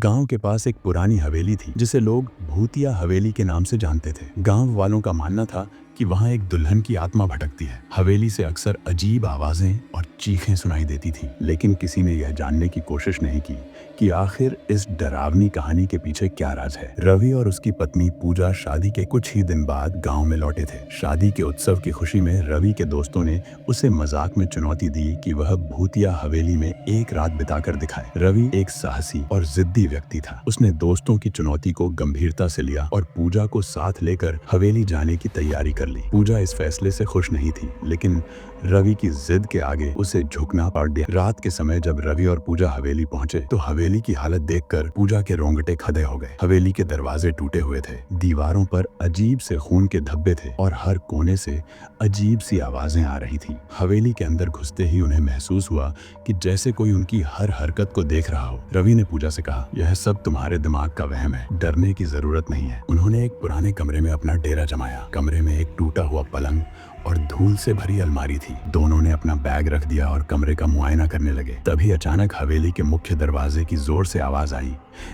गांव के पास एक पुरानी हवेली थी जिसे लोग भूतिया हवेली के नाम से जानते थे। गांव वालों का मानना था कि वहां एक दुल्हन की आत्मा भटकती है। हवेली से अक्सर अजीब आवाजें और चीखें सुनाई देती थी, लेकिन किसी ने यह जानने की कोशिश नहीं की कि आखिर इस डरावनी कहानी के पीछे क्या राज है। रवि और उसकी पत्नी पूजा शादी के कुछ ही दिन बाद गांव में लौटे थे। शादी के उत्सव की खुशी में रवि के दोस्तों ने उसे मजाक में चुनौती दी कि वह भूतिया हवेली में एक रात बिताकर दिखाए। रवि एक साहसी और जिद्दी व्यक्ति था। उसने दोस्तों की चुनौती को गंभीरता से लिया और पूजा को साथ लेकर हवेली जाने की तैयारी कर ली। पूजा इस फैसले से खुश नहीं थी, लेकिन रवि की जिद के आगे उसे झुकना पड़ गया। रात के समय जब रवि और पूजा हवेली पहुंचे तो हवेली की हालत देखकर पूजा के रोंगटे खड़े हो गए। हवेली के दरवाजे टूटे हुए थे, दीवारों पर अजीब से खून के धब्बे थे और हर कोने से अजीब सी आवाजें आ रही थी। हवेली के अंदर घुसते ही उन्हें महसूस हुआ कि जैसे कोई उनकी हर हरकत को देख रहा हो। रवि ने पूजा से कहा, यह सब तुम्हारे दिमाग का वहम है, डरने की जरूरत नहीं है। उन्होंने एक पुराने कमरे में अपना डेरा जमाया। कमरे में एक टूटा हुआ पलंग और धूल से भरी अलमारी थी। दोनों ने अपना बैग रख दिया और कमरे का मुआयना करने लगे। तभी अचानक हवेली के मुख्य दरवाजे की जोर से आवाज आई,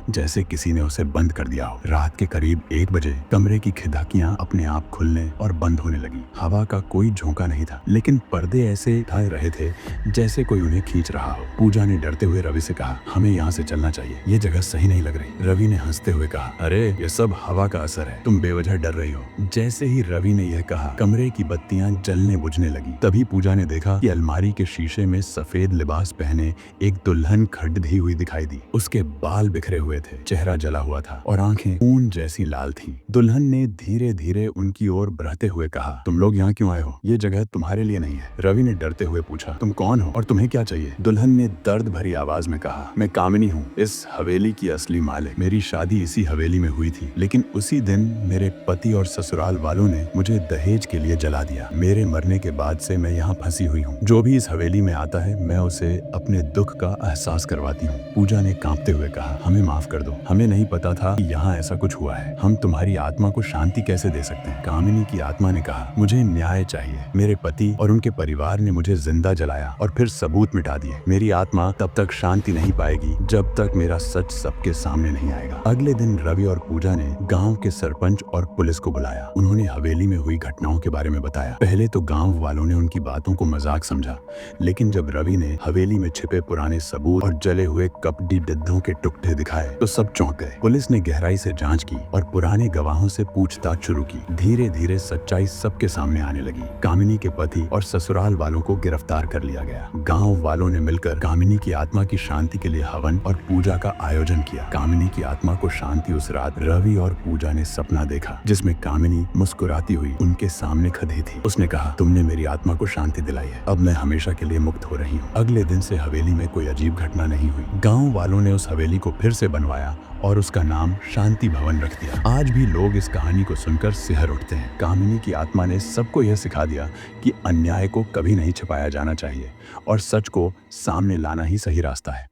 जैसे किसी ने उसे बंद कर दिया हो। रात के करीब 1 बजे कमरे की खिड़कियां अपने आप खुलने और बंद होने लगी। हवा का कोई झोंका नहीं था, लेकिन पर्दे ऐसे ढह रहे थे जैसे कोई उन्हें खींच रहा हो। पूजा ने डरते हुए रवि से कहा, हमें यहाँ से चलना चाहिए, ये जगह सही नहीं लग रही। रवि ने हंसते हुए कहा, अरे ये सब हवा का असर है, तुम बेवजह डर रही हो। जैसे ही रवि ने यह कहा, कमरे की बत्तियां जलने बुझने लगी। तभी पूजा ने देखा कि अलमारी के शीशे में सफेद लिबास पहने एक दुल्हन खड़ी हुई दिखाई दी। उसके बाल बिखरे हुए थे, चेहरा जला हुआ था और आंखें खून जैसी लाल थीं। दुल्हन ने धीरे धीरे उनकी ओर बढ़ते हुए कहा, तुम लोग यहाँ क्यों आए हो? ये जगह तुम्हारे लिए नहीं है। रवि ने डरते हुए पूछा, तुम कौन हो और तुम्हें क्या चाहिए? दुल्हन ने दर्द भरी आवाज में कहा, मैं कामिनी हूँ, इस हवेली की असली मालिक। मेरी शादी इसी हवेली में हुई थी, लेकिन उसी दिन मेरे पति और ससुराल वालों ने मुझे दहेज के लिए जला दिया। मेरे मरने के बाद से मैं यहाँ फंसी हुई हूँ। जो भी इस हवेली में आता है मैं उसे अपने दुख का एहसास करवाती हूँ। पूजा ने कांपते हुए कहा, हमें माफ कर दो, हमें नहीं पता था कि यहाँ ऐसा कुछ हुआ है। हम तुम्हारी आत्मा को शांति कैसे दे सकते हैं? कामिनी की आत्मा ने कहा, मुझे न्याय चाहिए। मेरे पति और उनके परिवार ने मुझे जिंदा जलाया और फिर सबूत मिटा दिए। मेरी आत्मा तब तक शांति नहीं पाएगी जब तक मेरा सच सबके सामने नहीं आएगा। अगले दिन रवि और पूजा ने गाँव के सरपंच और पुलिस को बुलाया। उन्होंने हवेली में हुई घटनाओं के बारे में बताया। पहले तो गांव वालों ने उनकी बातों को मजाक समझा, लेकिन जब रवि ने हवेली में छिपे पुराने सबूत और जले हुए कपटी डिद्धों के टुकड़े दिखाए तो सब चौंक गए। पुलिस ने गहराई से जांच की और पुराने गवाहों से पूछताछ शुरू की। धीरे धीरे सच्चाई सबके सामने आने लगी। कामिनी के पति और ससुराल वालों को गिरफ्तार कर लिया गया। गांव वालों ने मिलकर कामिनी की आत्मा की शांति के लिए हवन और पूजा का आयोजन किया। कामिनी की आत्मा को शांति उस रात रवि और पूजा ने सपना देखा, जिसमें कामिनी मुस्कुराती हुई उनके सामने खड़ी थी। उसने कहा, तुमने मेरी आत्मा को शांति दिलाई है, अब मैं हमेशा के लिए मुक्त हो रही हूँ। अगले दिन से हवेली में कोई अजीब घटना नहीं हुई। गांव वालों ने उस हवेली को फिर से बनवाया और उसका नाम शांति भवन रख दिया। आज भी लोग इस कहानी को सुनकर सिहर उठते हैं। कामिनी की आत्मा ने सबको यह सिखा दिया कि अन्याय को कभी नहीं छिपाया जाना चाहिए और सच को सामने लाना ही सही रास्ता है।